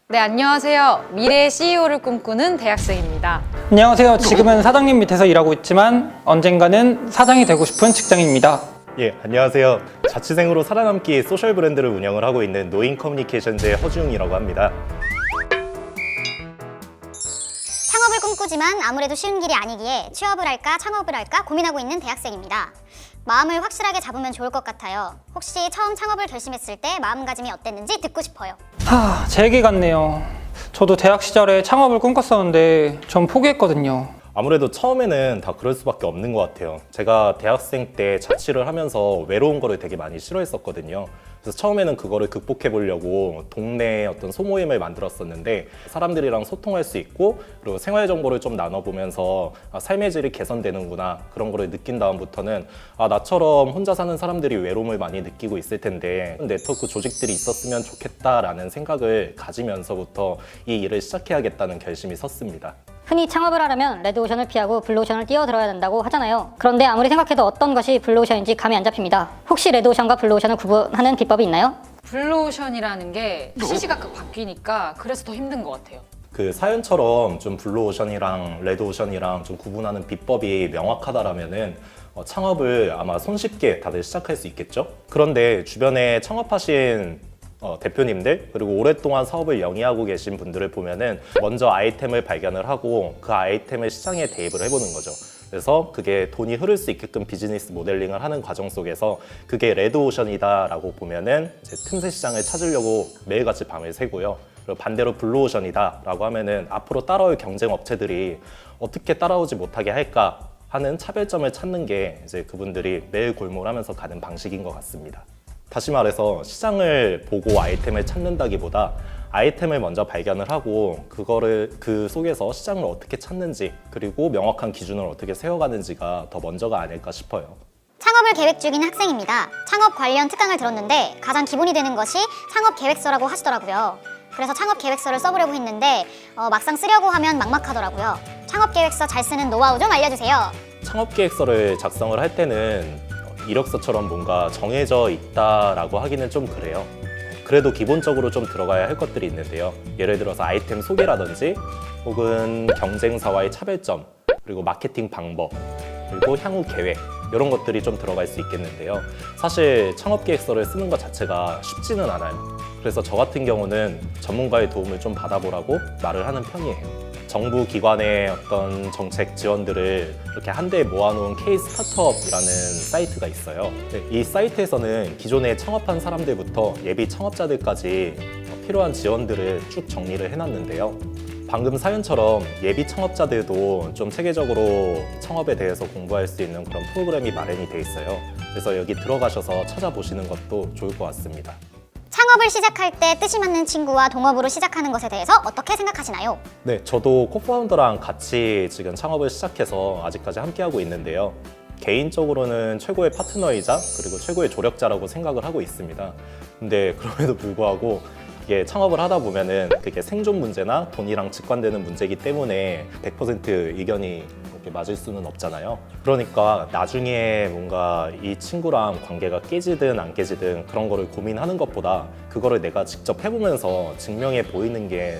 네, 안녕하세요. 미래의 CEO를 꿈꾸는 대학생입니다. 안녕하세요. 지금은 사장님 밑에서 일하고 있지만 언젠가는 사장이 되고 싶은 직장인입니다. 예, 안녕하세요. 자취생으로 살아남기 소셜 브랜드를 운영을 하고 있는 노인 커뮤니케이션즈의 허주웅이라고 합니다. 창업을 꿈꾸지만 아무래도 쉬운 길이 아니기에 취업을 할까 창업을 할까 고민하고 있는 대학생입니다. 마음을 확실하게 잡으면 좋을 것 같아요. 혹시 처음 창업을 결심했을 때 마음가짐이 어땠는지 듣고 싶어요. 제 얘기 같네요. 저도 대학 시절에 창업을 꿈꿨었는데 전 포기했거든요. 아무래도 처음에는 다 그럴 수밖에 없는 것 같아요. 제가 대학생 때 자취를 하면서 외로운 거를 되게 많이 싫어했었거든요. 그래서 처음에는 그거를 극복해 보려고 동네에 어떤 소모임을 만들었었는데 사람들이랑 소통할 수 있고 그리고 생활 정보를 좀 나눠보면서 삶의 질이 개선되는구나 그런 거를 느낀 다음부터는 나처럼 혼자 사는 사람들이 외로움을 많이 느끼고 있을 텐데 네트워크 조직들이 있었으면 좋겠다라는 생각을 가지면서부터 이 일을 시작해야겠다는 결심이 섰습니다. 흔히 창업을 하려면 레드오션을 피하고 블루오션을 뛰어들어야 된다고 하잖아요. 그런데 아무리 생각해도 어떤 것이 블루오션인지 감이 안 잡힙니다. 혹시 레드오션과 블루오션을 구분하는 비법이 있나요? 블루오션이라는 게 시시각각 바뀌니까 그래서 더 힘든 것 같아요. 그 사연처럼 좀 블루오션이랑 레드오션이랑 좀 구분하는 비법이 명확하다라면은 창업을 아마 손쉽게 다들 시작할 수 있겠죠? 그런데 주변에 창업하신 대표님들 그리고 오랫동안 사업을 영위하고 계신 분들을 보면은 먼저 아이템을 발견을 하고 그 아이템을 시장에 대입을 해보는 거죠. 그래서 그게 돈이 흐를 수 있게끔 비즈니스 모델링을 하는 과정 속에서 그게 레드오션이다 라고 보면은 이제 틈새 시장을 찾으려고 매일같이 밤을 새고요. 그리고 반대로 블루오션이다 라고 하면은 앞으로 따라올 경쟁 업체들이 어떻게 따라오지 못하게 할까 하는 차별점을 찾는 게 이제 그분들이 매일 골몰하면서 가는 방식인 것 같습니다. 다시 말해서 시장을 보고 아이템을 찾는다기보다 아이템을 먼저 발견을 하고 그거를 그 속에서 시장을 어떻게 찾는지 그리고 명확한 기준을 어떻게 세워가는지가 더 먼저가 아닐까 싶어요. 창업을 계획 중인 학생입니다. 창업 관련 특강을 들었는데 가장 기본이 되는 것이 창업 계획서라고 하시더라고요. 그래서 창업 계획서를 써보려고 했는데 막상 쓰려고 하면 막막하더라고요. 창업 계획서 잘 쓰는 노하우 좀 알려주세요. 창업 계획서를 작성을 할 때는 이력서처럼 뭔가 정해져 있다라고 하기는 좀 그래요. 그래도 기본적으로 좀 들어가야 할 것들이 있는데요. 예를 들어서 아이템 소개라든지 혹은 경쟁사와의 차별점 그리고 마케팅 방법 그리고 향후 계획 이런 것들이 좀 들어갈 수 있겠는데요. 사실 창업 계획서를 쓰는 것 자체가 쉽지는 않아요. 그래서 저 같은 경우는 전문가의 도움을 좀 받아보라고 말을 하는 편이에요. 정부 기관의 어떤 정책 지원들을 이렇게 한데에 모아놓은 K-스타트업이라는 사이트가 있어요. 이 사이트에서는 기존에 창업한 사람들부터 예비 창업자들까지 필요한 지원들을 쭉 정리를 해놨는데요. 방금 사연처럼 예비 창업자들도 좀 체계적으로 창업에 대해서 공부할 수 있는 그런 프로그램이 마련이 돼 있어요. 그래서 여기 들어가셔서 찾아보시는 것도 좋을 것 같습니다. 창업을 시작할 때 뜻이 맞는 친구와 동업으로 시작하는 것에 대해서 어떻게 생각하시나요? 네, 저도 코파운더랑 같이 지금 창업을 시작해서 아직까지 함께하고 있는데요. 개인적으로는 최고의 파트너이자 그리고 최고의 조력자라고 생각을 하고 있습니다. 근데 그럼에도 불구하고 이게 창업을 하다 보면은 그게 생존 문제나 돈이랑 직관되는 문제이기 때문에 100% 의견이 이렇게 맞을 수는 없잖아요. 그러니까 나중에 뭔가 이 친구랑 관계가 깨지든 안 깨지든 그런 거를 고민하는 것보다 그거를 내가 직접 해보면서 증명해 보이는 게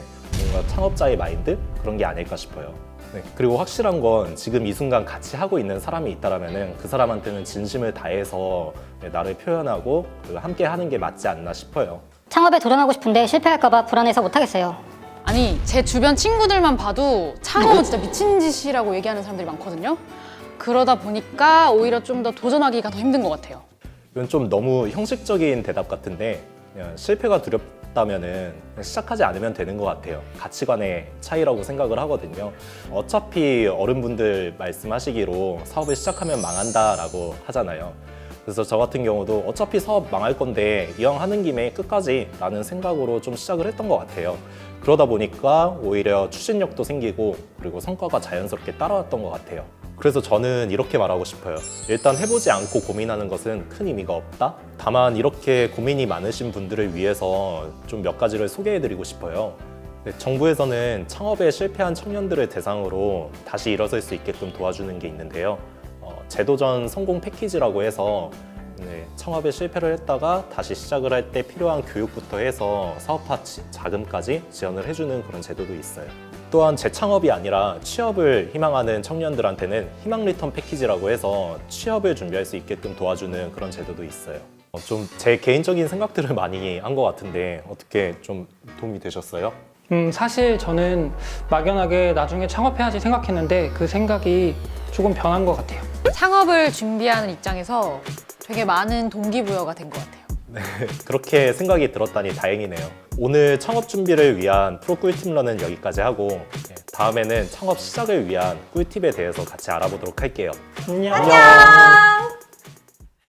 뭔가 창업자의 마인드? 그런 게 아닐까 싶어요. 네, 그리고 확실한 건 지금 이 순간 같이 하고 있는 사람이 있다라면은 그 사람한테는 진심을 다해서 나를 표현하고 그리고 함께 하는 게 맞지 않나 싶어요. 창업에 도전하고 싶은데 실패할까봐 불안해서 못하겠어요. 아니, 제 주변 친구들만 봐도 창업은 진짜 미친 짓이라고 얘기하는 사람들이 많거든요. 그러다 보니까 오히려 좀 더 도전하기가 더 힘든 것 같아요. 이건 좀 너무 형식적인 대답 같은데 그냥 실패가 두렵다면은 시작하지 않으면 되는 것 같아요. 가치관의 차이라고 생각을 하거든요. 어차피 어른분들 말씀하시기로 사업을 시작하면 망한다라고 하잖아요. 그래서 저 같은 경우도 어차피 사업 망할 건데 이왕 하는 김에 끝까지 라는 생각으로 좀 시작을 했던 것 같아요. 그러다 보니까 오히려 추진력도 생기고 그리고 성과가 자연스럽게 따라왔던 것 같아요. 그래서 저는 이렇게 말하고 싶어요. 일단 해보지 않고 고민하는 것은 큰 의미가 없다? 다만 이렇게 고민이 많으신 분들을 위해서 좀 몇 가지를 소개해드리고 싶어요. 정부에서는 창업에 실패한 청년들을 대상으로 다시 일어설 수 있게끔 도와주는 게 있는데요. 제도전 성공 패키지라고 해서 네, 창업에 실패를 했다가 다시 시작을 할 때 필요한 교육부터 해서 사업화 자금까지 지원을 해주는 그런 제도도 있어요. 또한 재창업이 아니라 취업을 희망하는 청년들한테는 희망 리턴 패키지라고 해서 취업을 준비할 수 있게끔 도와주는 그런 제도도 있어요. 좀 제 개인적인 생각들을 많이 한 것 같은데 어떻게 좀 도움이 되셨어요? 사실 저는 막연하게 나중에 창업해야지 생각했는데 그 생각이 조금 변한 것 같아요. 창업을 준비하는 입장에서 되게 많은 동기부여가 된 것 같아요. 네, 그렇게 생각이 들었다니 다행이네요. 오늘 창업 준비를 위한 프로 꿀팁러는 여기까지 하고 다음에는 창업 시작을 위한 꿀팁에 대해서 같이 알아보도록 할게요. 안녕. 안녕.